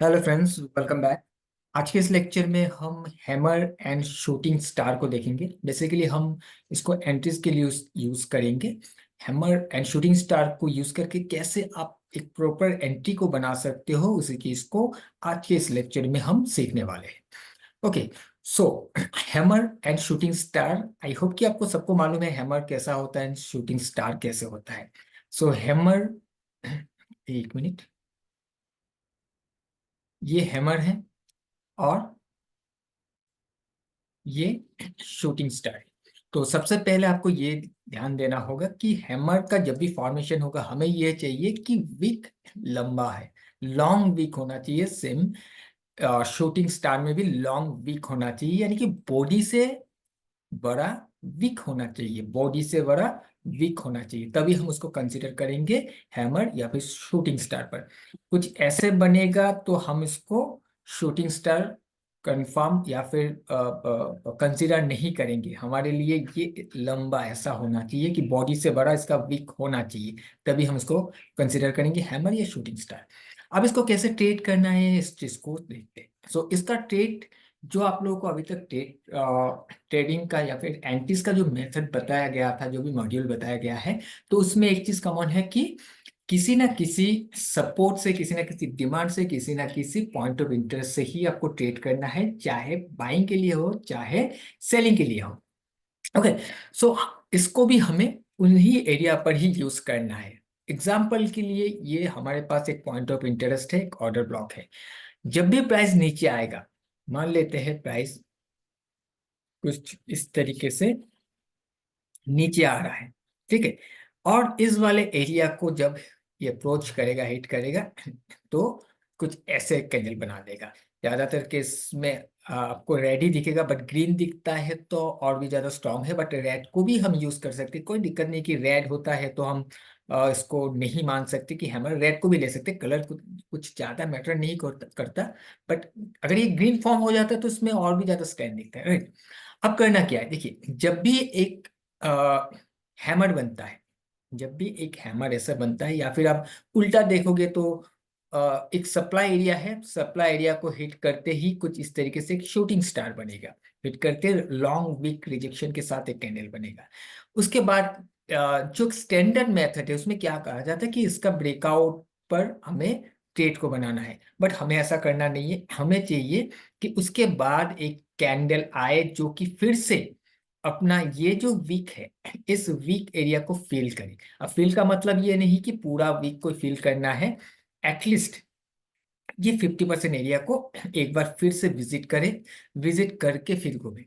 Hello friends, welcome back. आज के इस लेक्चर में हम हैमर एंड शूटिंग स्टार को देखेंगे। बेसिकली हम इसको एंट्रीज के लिए यूज करेंगे। हैमर एंड शूटिंग स्टार को यूज करके कैसे आप एक प्रॉपर एंट्री को बना सकते हो, उसी की इसको आज के इस लेक्चर में हम सीखने वाले हैं। Okay, so hammer and shooting star, I hope कि आपको सबको मालूम है हैमर कैसा होता है एंड शूटिंग स्टार कैसे होता है। सो हैमर, एक मिनट, ये हैमर है और ये शूटिंग स्टार है। तो सबसे पहले आपको ये ध्यान देना होगा कि हैमर का जब भी फॉर्मेशन होगा हमें ये चाहिए कि विक लंबा है, लॉन्ग विक होना चाहिए। सेम शूटिंग स्टार में भी लॉन्ग विक होना चाहिए, यानी कि बॉडी से बड़ा विक होना चाहिए, बॉडी से बड़ा विक होना चाहिए, तभी हम उसको कंसिडर करेंगे हैमर या फिर शूटिंग स्टार पर। कुछ ऐसे बनेगा तो हम इसको शूटिंग स्टार कंफर्म या फिर कंसिडर नहीं करेंगे। हमारे लिए ये लंबा ऐसा होना चाहिए कि बॉडी से बड़ा इसका विक होना चाहिए, तभी हम इसको कंसिडर करेंगे हैमर या शूटिंग स्टार। अब इसको कैसे ट्रेड करना है इस चीज को देखते हैं। सो इसका ट्रेड जो आप लोगों को अभी तक ट्रेडिंग का या फिर एंटीज का जो मेथड बताया गया था, जो भी मॉड्यूल बताया गया है, तो उसमें एक चीज कॉमन है कि किसी ना किसी सपोर्ट से, किसी ना किसी डिमांड से, किसी ना किसी पॉइंट ऑफ इंटरेस्ट से ही आपको ट्रेड करना है, चाहे बाइंग के लिए हो चाहे सेलिंग के लिए हो। ओके, सो इसको भी हमें उन्हीं एरिया पर ही यूज करना है। एग्जाम्पल के लिए ये हमारे पास एक पॉइंट ऑफ इंटरेस्ट है, एक ऑर्डर ब्लॉक है। जब भी प्राइस नीचे आएगा, मान लेते हैं प्राइस कुछ इस तरीके से नीचे आ रहा है, ठीक है, और इस वाले एरिया को जब ये अप्रोच करेगा, हिट करेगा, तो कुछ ऐसे कैंडल बना देगा। ज्यादातर केस में आपको रेड ही दिखेगा, बट ग्रीन दिखता है तो और भी ज्यादा स्ट्रांग है। बट रेड को भी हम यूज कर सकते हैं, कोई दिक्कत नहीं कि रेड होता है तो हम इसको नहीं मान सकते कि हम रेड को भी ले सकते। कलर कुछ ज्यादा मैटर नहीं करता। बट अगर ये ग्रीन फॉर्म हो जाता है तो इसमें और भी ज्यादा स्ट्रेंथ दिखता है, राइट। अब करना क्या है, देखिए, जब भी एक हैमर बनता है, जब भी एक हैमर ऐसा बनता है, या फिर आप उल्टा देखोगे तो एक सप्लाई एरिया है, सप्लाई एरिया को हिट करते ही कुछ इस तरीके से एक शूटिंग स्टार बनेगा। हिट करते लॉन्ग वीक रिजेक्शन के साथ एक कैंडल बनेगा। उसके बाद जो स्टैंडर्ड मेथड है उसमें क्या कहा जाता है कि इसका ब्रेकआउट पर हमें ट्रेड को बनाना है। बट हमें ऐसा करना नहीं है, हमें चाहिए कि उसके बाद एक कैंडल आए जो कि फिर से अपना ये जो वीक है, इस वीक एरिया को फिल करे। अब फिल का मतलब ये नहीं कि पूरा वीक को फिल करना है, एटलीस्ट ये 50% एरिया को एक बार फिर से विजिट करें, विजिट करके फिर घूमे।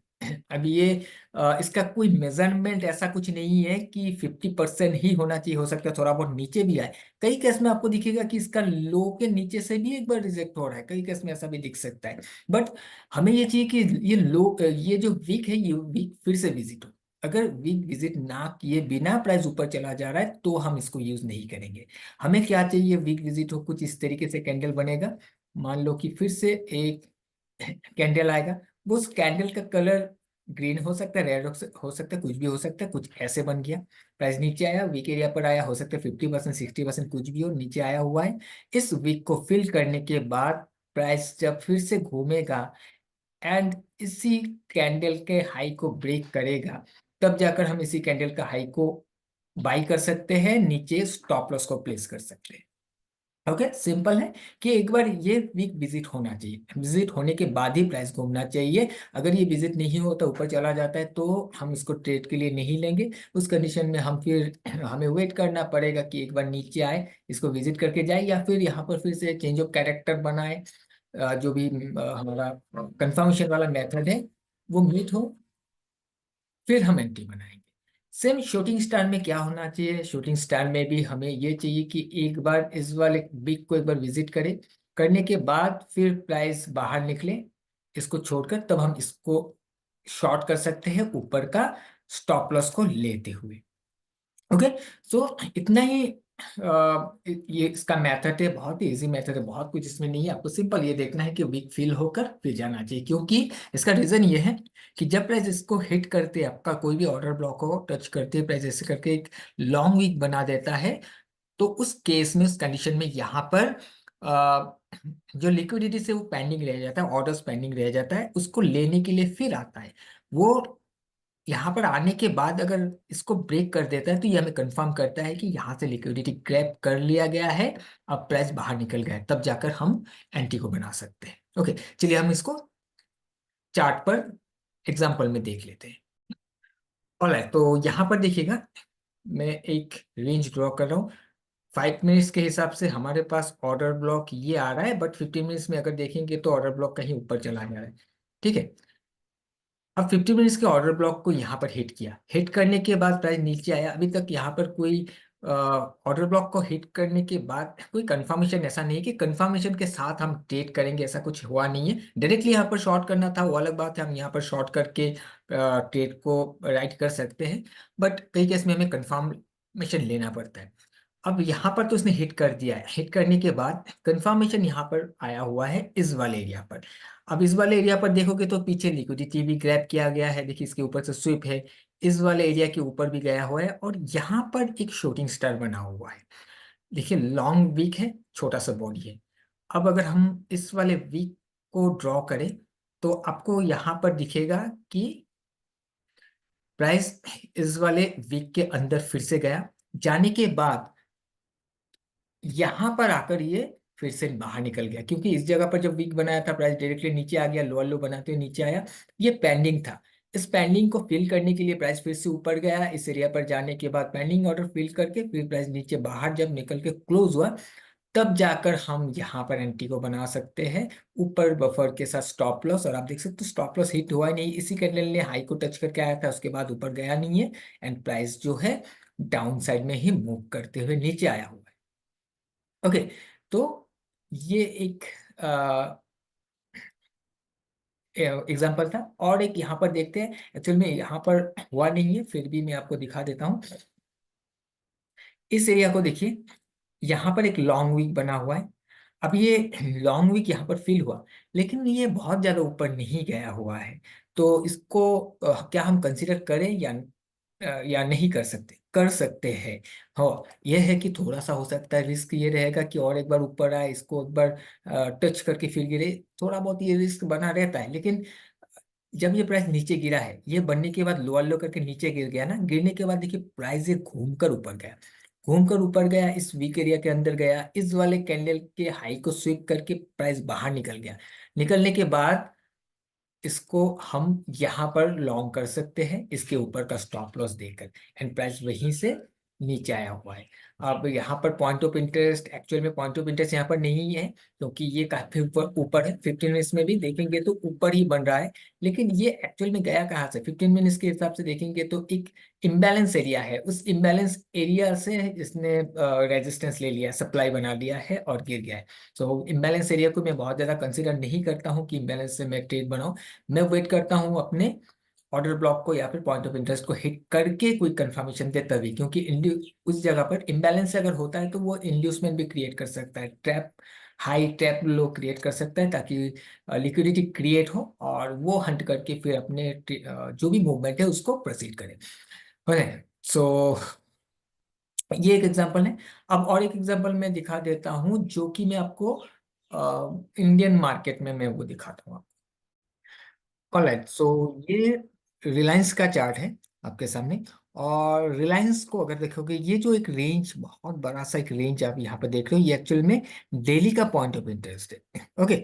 अब ये इसका कोई मेजरमेंट ऐसा कुछ नहीं है कि 50% ही होना चाहिए, हो सकता है थोड़ा बहुत नीचे भी आए। कई केस में आपको दिखेगा कि इसका लो के नीचे से भी एक बार रिजेक्ट हो रहा है, कई केस में ऐसा भी दिख सकता है। बट हमें ये चाहिए कि ये लो, ये जो वीक है ये वीक फिर से विजिट हो। अगर वीक विजिट ना किए बिना प्राइस ऊपर चला जा रहा है तो हम इसको यूज नहीं करेंगे। हमें क्या चाहिए, वीक विजिट हो, कुछ इस तरीके से कैंडल बनेगा। मान लो कि फिर से एक कैंडल आएगा, वो उस कैंडल का कलर ग्रीन हो सकता है, रेड हो सकता है, कुछ भी हो सकता है, कुछ ऐसे बन गया। प्राइस नीचे आया, वीक एरिया पर आया, हो सकता है 50% 60% कुछ भी हो, नीचे आया हुआ है। इस वीक को फिल करने के बाद प्राइस जब फिर से घूमेगा एंड इसी कैंडल के हाई को ब्रेक करेगा, तब जाकर हम इसी कैंडल का हाई को बाई कर सकते हैं, नीचे स्टॉप लॉस को प्लेस कर सकते हैं। ओके, सिंपल है कि एक बार ये वीक विजिट होना चाहिए, विजिट होने के बाद ही प्राइस घूमना चाहिए। अगर ये विजिट नहीं होता, ऊपर चला जाता है, तो हम इसको ट्रेड के लिए नहीं लेंगे। उस कंडीशन में हम फिर हमें वेट करना पड़ेगा कि एक बार नीचे आए, इसको विजिट करके जाए, या फिर यहाँ पर फिर से चेंज ऑफ कैरेक्टर बनाए, जो भी हमारा कंफर्मेशन वाला मेथड है वो मीट हो, फिर हम एंट्री बनाएंगे। सेम शूटिंग स्टार में क्या होना चाहिए, शूटिंग स्टार में भी हमें ये चाहिए कि एक बार इस वाले बिग को एक बार विजिट करें, करने के बाद फिर प्राइस बाहर निकले इसको छोड़कर, तब हम इसको शॉर्ट कर सकते हैं ऊपर का स्टॉप लॉस को लेते हुए। ओके, सो इतना ही। ये इसका मेथड है, बहुत ही इजी मेथड है, बहुत कुछ इसमें नहीं है। आपको सिंपल ये देखना है कि वीक फील होकर फिर जाना चाहिए, क्योंकि इसका रीजन ये है कि जब प्राइस इसको हिट करते हैं, आपका कोई भी ऑर्डर ब्लॉक हो, टच करते हैं प्राइस ऐसे करके एक लॉन्ग वीक बना देता है, तो उस केस में, उस कंडीशन में यहाँ पर जो लिक्विडिटी से वो पेंडिंग रह जाता है, ऑर्डर्स पेंडिंग रह जाता है, उसको लेने के लिए फिर आता है। वो यहाँ पर आने के बाद अगर इसको ब्रेक कर देता है तो ये हमें कंफर्म करता है कि यहाँ से लिक्विडिटी ग्रैब कर लिया गया है, अब प्राइस बाहर निकल गया है, तब जाकर हम एंटी को बना सकते हैं। ओके, चलिए हम इसको चार्ट पर एग्जांपल में देख लेते हैं। ऑलराइट, तो यहाँ पर देखिएगा, मैं एक रेंज ड्रॉ कर रहा हूँ। 5 मिनट्स के हिसाब से हमारे पास ऑर्डर ब्लॉक ये आ रहा है, बट 15 मिनट्स में अगर देखेंगे तो ऑर्डर ब्लॉक कहीं ऊपर चला जा रहा है। ठीक है, अब 50 मिनट्स के ऑर्डर ब्लॉक को यहाँ पर हिट किया, हिट करने के बाद प्राइस नीचे आया। अभी तक यहाँ पर कोई ऑर्डर ब्लॉक को हिट करने के बाद कोई कंफर्मेशन ऐसा नहीं है कि कंफर्मेशन के साथ हम ट्रेड करेंगे, ऐसा कुछ हुआ नहीं है। डायरेक्टली यहाँ पर शॉर्ट करना था वो अलग बात है, हम यहाँ पर शॉर्ट करके ट्रेड को राइट कर सकते हैं, बट कई केस में हमें कंफर्मेशन लेना पड़ता है। अब यहाँ पर तो उसने हिट कर दिया है, हिट करने के बाद कंफर्मेशन यहाँ पर आया हुआ है इस वाले एरिया पर। अब इस वाले एरिया पर देखोगे तो पीछे लिक्विडिटी भी ग्रैब किया गया है, देखिए इसके ऊपर से स्विप है, इस वाले एरिया के ऊपर भी गया हुआ है, और यहाँ पर एक शूटिंग स्टार बना हुआ है। देखिए लॉन्ग वीक है, छोटा सा बॉडी है। अब अगर हम इस वाले वीक को ड्रॉ करें तो आपको यहाँ पर दिखेगा कि प्राइस इस वाले वीक के अंदर फिर से गया, जाने के बाद यहां पर आकर ये फिर से बाहर निकल गया, क्योंकि इस जगह पर जब वीक बनाया था प्राइस डायरेक्टली नीचे आ गया, लोअर लो बनाते हुए नीचे आया, ये पेंडिंग था। इस पेंडिंग को फिल करने के लिए प्राइस फिर से ऊपर गया, इस एरिया पर जाने के बाद पेंडिंग ऑर्डर फिल करके फिर प्राइस नीचे बाहर जब निकल के क्लोज हुआ, तब जाकर हम यहाँ पर एंटी को बना सकते हैं ऊपर बफर के साथ स्टॉप लॉस। और आप देख सकते हो स्टॉप लॉस हिट हुआ ही नहीं, इसी कैंडल ने हाई को टच करके आया था, उसके बाद ऊपर गया नहीं है, एंड प्राइस जो है डाउन साइड में ही मूव करते हुए नीचे आया हुआ है। ओके, तो ये एक एग्जाम्पल था, और एक यहाँ पर देखते हैं। एक्चुअल में यहाँ पर हुआ नहीं है, फिर भी मैं आपको दिखा देता हूँ। इस एरिया को देखिए, यहाँ पर एक लॉन्ग वीक बना हुआ है। अब ये लॉन्ग वीक यहाँ पर फिल हुआ, लेकिन ये बहुत ज्यादा ऊपर नहीं गया हुआ है, तो इसको क्या हम कंसिडर करें या नहीं कर सकते? कर सकते हैं। हाँ, यह है कि थोड़ा सा हो सकता है रिस्क ये रहेगा कि और एक बार ऊपर आए, इसको एक बार टच करके फिर गिरे, थोड़ा बहुत ये रिस्क बना रहता है। लेकिन जब ये प्राइस नीचे गिरा है, ये बनने के बाद लोअर लो करके नीचे गिर गया ना, गिरने के बाद देखिए प्राइस ये घूमकर ऊपर गया, घूमकर ऊपर गया, इस वीक एरिया के अंदर गया, इस वाले कैंडल के हाई को स्वीप करके प्राइस बाहर निकल गया। निकलने के बाद इसको हम यहाँ पर लॉन्ग कर सकते हैं इसके ऊपर का स्टॉप लॉस देकर, एंड प्राइस वहीं से नीचे आया हुआ है। अब यहाँ पर पॉइंट ऑफ इंटरेस्ट, एक्चुअल में पॉइंट ऑफ इंटरेस्ट यहाँ पर नहीं है, क्योंकि ये काफी ऊपर ऊपर है। 15 मिनट्स में भी देखेंगे तो ऊपर ही बन रहा है, लेकिन ये एक्चुअल में गया कहाँ से? 15 मिनट्स के हिसाब से देखेंगे तो एक इम्बैलेंस एरिया है, उस इम्बैलेंस एरिया से इसने रेजिस्टेंस ले लिया, सप्लाई बना लिया है और गिर गया है। सो इम्बैलेंस एरिया को मैं बहुत ज्यादा कंसिडर नहीं करता हूँ कि इम्बैलेंस से मैं ट्रेड बनाऊं। मैं वेट करता हूं अपने ऑर्डर ब्लॉक को या फिर पॉइंट ऑफ इंटरेस्ट को हिट करके कोई कंफर्मेशन दे तभी, क्योंकि उस जगह पर इम्बैलेंस अगर होता है तो वो इंड्यूसमेंट भी क्रिएट कर सकता है, ट्रैप हाई ट्रैप लो क्रिएट कर सकता है, ताकि लिक्विडिटी क्रिएट हो और वो हंट करके फिर अपने जो भी मूवमेंट है उसको प्रोसीड करे। सो ये एक एग्जांपल है। अब और एक एग्जांपल मैं दिखा देता हूं, जो कि मैं आपको इंडियन मार्केट में मैं वो दिखाता हूँ। ऑलराइट, सो ये रिलायंस का चार्ट है आपके सामने, और रिलायंस को अगर देखोगे, ये जो एक रेंज, बहुत बड़ा सा एक रेंज आप यहाँ पर देख रहे हो, ये एक्चुअल में डेली का पॉइंट ऑफ इंटरेस्ट है। ओके,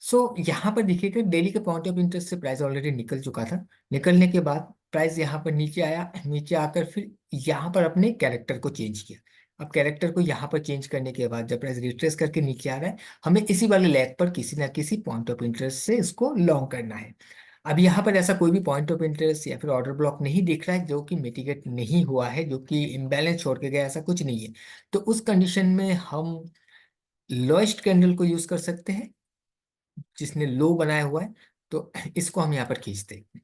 सो यहाँ पर देखिएगा डेली के पॉइंट ऑफ इंटरेस्ट से प्राइस ऑलरेडी निकल चुका था, निकलने के बाद प्राइस यहाँ पर नीचे आया, नीचे आकर फिर यहाँ पर अपने कैरेक्टर को चेंज किया। अब कैरेक्टर को यहाँ पर चेंज करने के बाद जब प्राइस रिट्रेस करके नीचे आ रहा है, हमें इसी वाले लेग पर किसी ना किसी पॉइंट ऑफ इंटरेस्ट से इसको लॉन्ग करना है। अब यहाँ पर ऐसा कोई भी पॉइंट ऑफ इंटरेस्ट या फिर ऑर्डर ब्लॉक नहीं दिख रहा है जो कि मिटिगेट नहीं हुआ है, जो कि इम्बैलेंस छोड़ के गया, ऐसा कुछ नहीं है। तो उस कंडीशन में हम लोएस्ट कैंडल को यूज कर सकते हैं जिसने लो बनाया हुआ है, तो इसको हम यहाँ पर खींचते हैं।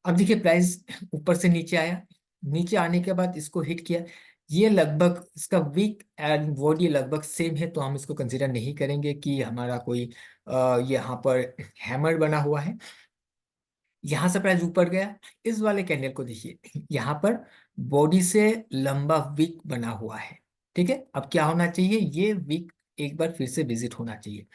अब देखिए प्राइस ऊपर से नीचे आया, नीचे आने के बाद इसको हिट किया, ये लगभग इसका वीक एंड बॉडी लगभग सेम है, तो हम इसको कंसीडर नहीं करेंगे कि हमारा कोई यहाँ पर हैमर बना हुआ है। यहाँ से प्राइस ऊपर गया, इस वाले कैंडल को देखिए, यहाँ पर बॉडी से लंबा वीक बना हुआ है। ठीक है, अब क्या होना चाहिए? ये वीक एक बार फिर से विजिट होना चाहिए।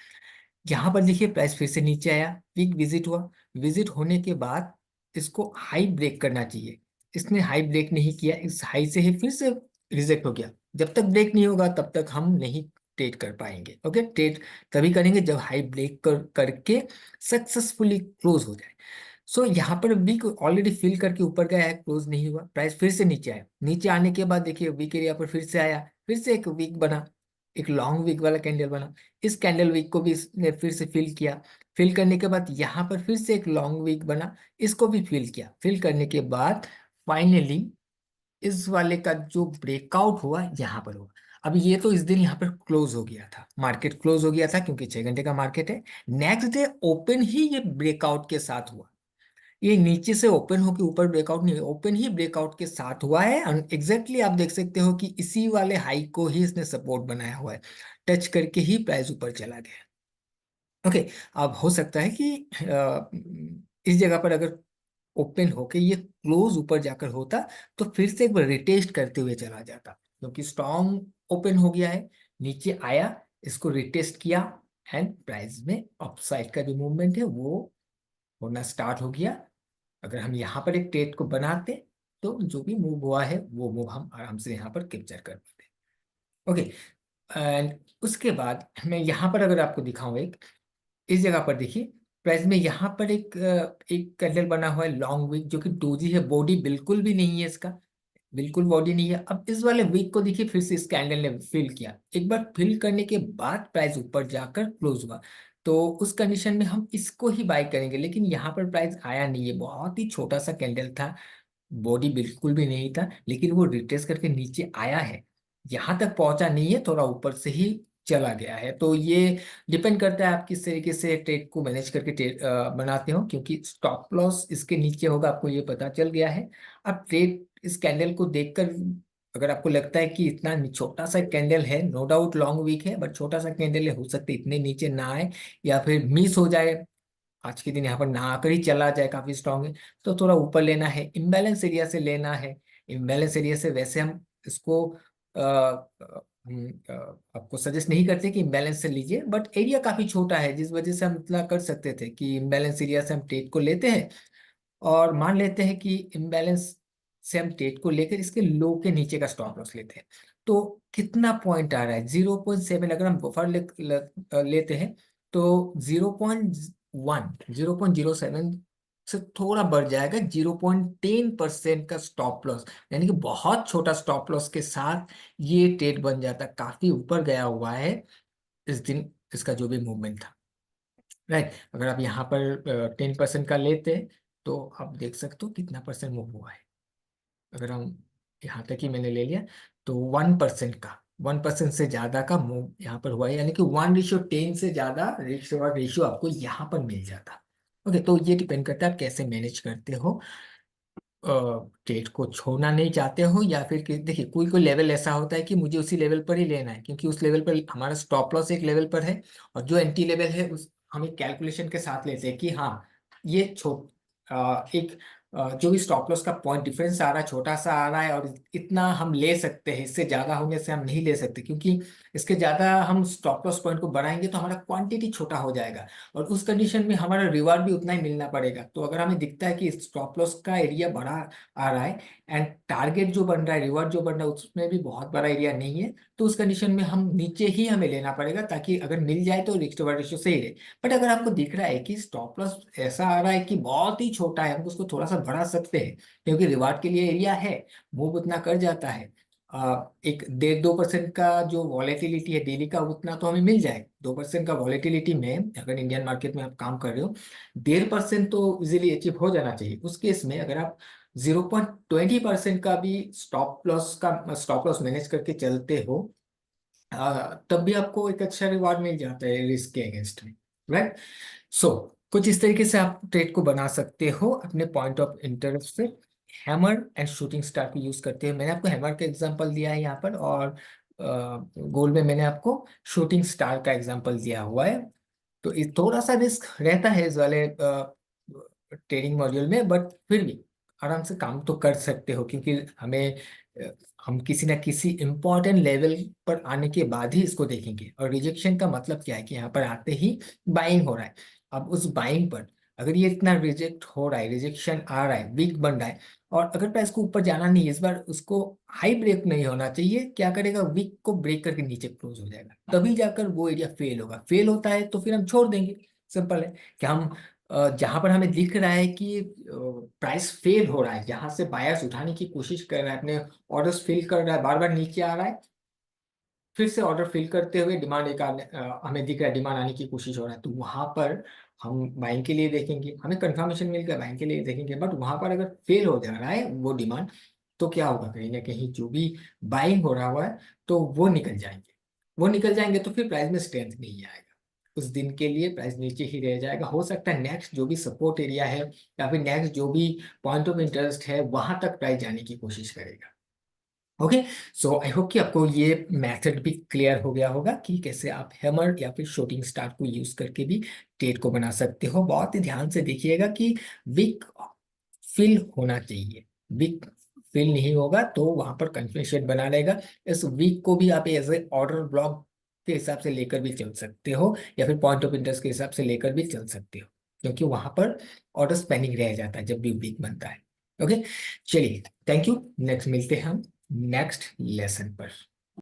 यहाँ पर देखिए प्राइस फिर से नीचे आया, वीक विजिट हुआ। विजिट होने के बाद इसको हाई ब्रेक करना चाहिए। इसने हाई ब्रेक नहीं किया, इस हाई से ही फिर से रिजेक्ट हो गया। जब तक ब्रेक नहीं होगा तब तक हम नहीं ट्रेड कर पाएंगे। ओके, ट्रेड तभी करेंगे जब हाई ब्रेक करके सक्सेसफुली क्लोज हो जाए। सो यहाँ पर वीक ऑलरेडी फिल करके ऊपर गया है, क्लोज नहीं हुआ, प्राइस फिर से नीचे आया। नीचे आने के बाद देखिए वीक एरिया पर फिर से आया, फिर से एक वीक बना, एक लॉन्ग वीक वाला कैंडल बना। इस कैंडल वीक को भी इसने फिर से फिल किया। फिल करने के बाद यहाँ पर फिर से एक लॉन्ग वीक बना, इसको भी फिल किया। फिल करने के बाद फाइनली इस वाले का जो ब्रेकआउट हुआ यहाँ पर हुआ। अब ये तो इस दिन यहाँ पर क्लोज हो गया था, मार्केट क्लोज हो गया था क्योंकि 6 घंटे का मार्केट है। नेक्स्ट डे ओपन ही ये ब्रेकआउट के साथ हुआ। ये नीचे से ओपन होकर ऊपर ब्रेकआउट नहीं, ओपन ही ब्रेकआउट के साथ हुआ है। एग्जैक्टली आप देख सकते हो कि इसी वाले हाई को ही इसने सपोर्ट बनाया हुआ है, टच करके ही प्राइस ऊपर चला गया। ओके, अब हो सकता है कि इस जगह पर अगर ओपन होके ये क्लोज ऊपर जाकर होता तो फिर से एक बार रिटेस्ट करते हुए चला जाता, क्योंकि स्ट्रॉन्ग ओपन हो गया है, नीचे आया, इसको रिटेस्ट किया एंड प्राइस में अपसाइड का जो मूवमेंट है वो होना स्टार्ट हो गया। अगर हम यहाँ पर एक ट्रेड को बनाते तो जो भी मूव हुआ है वो मूव हम आराम से यहाँ पर कैप्चर कर पाते। ओके, एंड उसके बाद मैं यहाँ पर अगर आपको दिखाऊं, एक इस जगह पर देखिए प्राइस में यहाँ पर एक कैंडल बना हुआ है लॉन्ग विक, जो कि डोजी है, बॉडी बिल्कुल भी नहीं है इसका, बिल्कुल बॉडी नहीं है। अब इस वाले वीक को देखिए फिर से इस कैंडल ने फिल किया, एक बार फिल करने के बाद प्राइस ऊपर जाकर क्लोज हुआ। तो उस कंडीशन में हम इसको ही बाय करेंगे, लेकिन यहाँ पर प्राइस आया नहीं है, बहुत ही छोटा सा कैंडल था, बॉडी बिल्कुल भी नहीं था, लेकिन वो रिट्रेस करके नीचे आया है, यहाँ तक पहुंचा नहीं है, थोड़ा ऊपर से ही चला गया है। तो ये डिपेंड करता है आप किस तरीके से ट्रेड को मैनेज करके ट्रेड बनाते हो, क्योंकि स्टॉप लॉस इसके नीचे होगा, आपको ये पता चल गया है। अब ट्रेड इस कैंडल को देखकर अगर आपको लगता है कि इतना छोटा सा कैंडल है, नो डाउट लॉन्ग वीक है बट छोटा सा कैंडल है, हो सकता है इतने नीचे ना आए या फिर मिस हो जाए, आज के दिन यहाँ पर ना आकर ही चला जाए, काफी स्ट्रांग है, तो थोड़ा ऊपर लेना है, इम्बैलेंस एरिया से लेना है। इम्बैलेंस एरिया से वैसे हम इसको आपको सजेस्ट नहीं करते कि इम्बैलेंस से लीजिए, बट एरिया काफी छोटा है जिस वजह से हम इतना कर सकते थे कि इम्बैलेंस एरिया से हम ट्रेड को लेते हैं और मान लेते हैं कि इम्बैलेंस से हम ट्रेड को लेकर इसके लो के नीचे का स्टॉप लॉस लेते हैं। तो कितना पॉइंट आ रहा है, 0.7, अगर हम बफर लेते हैं तो 0.07 से थोड़ा बढ़ जाएगा, 0.10% का स्टॉप लॉस, यानी कि बहुत छोटा स्टॉप लॉस के साथ ये ट्रेड बन जाता, काफी ऊपर गया हुआ है इस दिन इसका जो भी मूवमेंट था। राइट, अगर आप यहाँ पर 10% का लेते हैं तो आप देख सकते हो कितना परसेंट मूव हुआ है। अगर हम यहाँ तक ही मैंने ले लिया तो 1% का, 1% से ज्यादा का मूव यहाँ पर हुआ है, यानी कि 1:10 से ज्यादा रेशियो आपको यहाँ पर मिल जाता। ओके, तो ये डिपेंड करता है आप कैसे मैनेज करते हो, ट्रेड को छोड़ना नहीं चाहते हो या फिर देखिए कोई कोई लेवल ऐसा होता है कि मुझे उसी लेवल पर ही लेना है, क्योंकि उस लेवल पर हमारा स्टॉप लॉस एक लेवल पर है और जो एंटी लेवल है उस हम एक कैलकुलेशन के साथ लेते हैं कि हाँ ये एक जो भी स्टॉप लॉस का पॉइंट डिफरेंस आ रहा है, छोटा सा आ रहा है और इतना हम ले सकते हैं, इससे ज्यादा होने से हम नहीं ले सकते, क्योंकि इसके ज्यादा हम स्टॉप लॉस पॉइंट को बढ़ाएंगे तो हमारा क्वांटिटी छोटा हो जाएगा और उस कंडीशन में हमारा रिवार्ड भी उतना ही मिलना पड़ेगा। तो अगर हमें दिखता है कि स्टॉप लॉस का एरिया बड़ा आ रहा है एंड टारगेट जो बन रहा है, रिवार्ड जो बन रहा है उसमें भी बहुत बड़ा एरिया नहीं है, तो उस कंडीशन में हम नीचे ही हमें लेना पड़ेगा, ताकि अगर मिल जाए तो रिस्क टू रेशियो सही रहे। बट अगर आपको दिख रहा है कि स्टॉप लॉस ऐसा आ रहा है कि बहुत ही छोटा है, हम उसको थोड़ा सा बढ़ा सकते हैं, क्योंकि रिवार्ड के लिए एरिया है, मूव उतना कर जाता है, एक 1.5-2% का जो वॉलेटिलिटी है डेली का उतना तो हमें मिल जाए। 2% का वॉलेटिलिटी में अगर इंडियन मार्केट में आप काम कर रहे हो, 1.5% तो इजीली अचीव हो जाना चाहिए। उस केस में अगर आप 0.20% का भी स्टॉप लॉस मैनेज करके चलते हो, तब भी आपको एक अच्छा रिवार्ड मिल जाता है रिस्क के अगेंस्ट में। राइट, सो कुछ इस तरीके से आप ट्रेड को बना सकते हो अपने पॉइंट ऑफ इंटरेस्ट से। हैमर एंड शूटिंग स्टार को यूज करते हैं, मैंने आपको हैमर का एग्जांपल दिया है यहाँ पर, और गोल में मैंने आपको शूटिंग स्टार का एग्जांपल दिया हुआ है। तो इस थोड़ा सा रिस्क रहता है इस वाले ट्रेडिंग मॉड्यूल में, बट फिर भी आराम से काम तो कर सकते हो, क्योंकि हमें हम किसी ना किसी इंपॉर्टेंट लेवल पर आने के बाद ही इसको देखेंगे। और रिजेक्शन का मतलब क्या है कि यहाँ पर आते ही बाइंग हो रहा है। अब उस बाइंग पर अगर ये इतना रिजेक्ट हो रहा है, रिजेक्शन आ रहा है, वीक बन रहा है, और अगर प्राइस को ऊपर जाना नहीं है इस बार, उसको हाई ब्रेक नहीं होना चाहिए, क्या करेगा, वीक को ब्रेक करके नीचे क्लोज हो जाएगा, तभी जाकर वो एरिया फेल होगा। फेल होता है तो फिर हम छोड़ देंगे। सिंपल है कि हम जहां पर हमें दिख रहा है कि प्राइस फेल हो रहा है, जहां से बायर्स उठाने की कोशिश कर रहा है, अपने ऑर्डर्स फिल कर रहा है, बार बार नीचे आ रहा है, फिर से ऑर्डर फिल करते हुए डिमांड हमें दिख रहा है, डिमांड आने की कोशिश हो रहा है, तो वहां पर हम बाइंग के लिए देखेंगे। हमें कंफर्मेशन मिल गया, बाइंग के लिए देखेंगे। बट वहां पर अगर फेल हो जा रहा है वो डिमांड, तो क्या होगा, कहीं ना कहीं जो भी बाइंग हो रहा हुआ है तो वो निकल जाएंगे। वो निकल जाएंगे तो फिर प्राइस में स्ट्रेंथ नहीं आएगा, उस दिन के लिए प्राइस नीचे ही रह जाएगा। हो सकता है नेक्स्ट जो भी सपोर्ट एरिया है या फिर नेक्स्ट जो भी पॉइंट ऑफ इंटरेस्ट है वहां तक प्राइस जाने की कोशिश करेगा। ओके, सो आई होप कि आपको ये मेथड भी क्लियर हो गया होगा कि कैसे आप हैमर या फिर शूटिंग स्टार को यूज करके भी ट्रेड को बना सकते हो। बहुत ही ध्यान से देखिएगा कि विक फिल होना चाहिए। विक फिल नहीं होगा तो वहां पर कंफ्यूजन बना लेगा। इस वीक को भी आप एज ए ऑर्डर ब्लॉक के हिसाब से लेकर भी चल सकते हो, या फिर पॉइंट ऑफ इंटरेस्ट के हिसाब से लेकर भी चल सकते हो, क्योंकि वहां पर ऑर्डर स्पेनिंग रह जाता है जब भी वीक बनता है। ओके, चलिए, थैंक यू। नेक्स्ट मिलते हैं हम नेक्स्ट लेसन पर।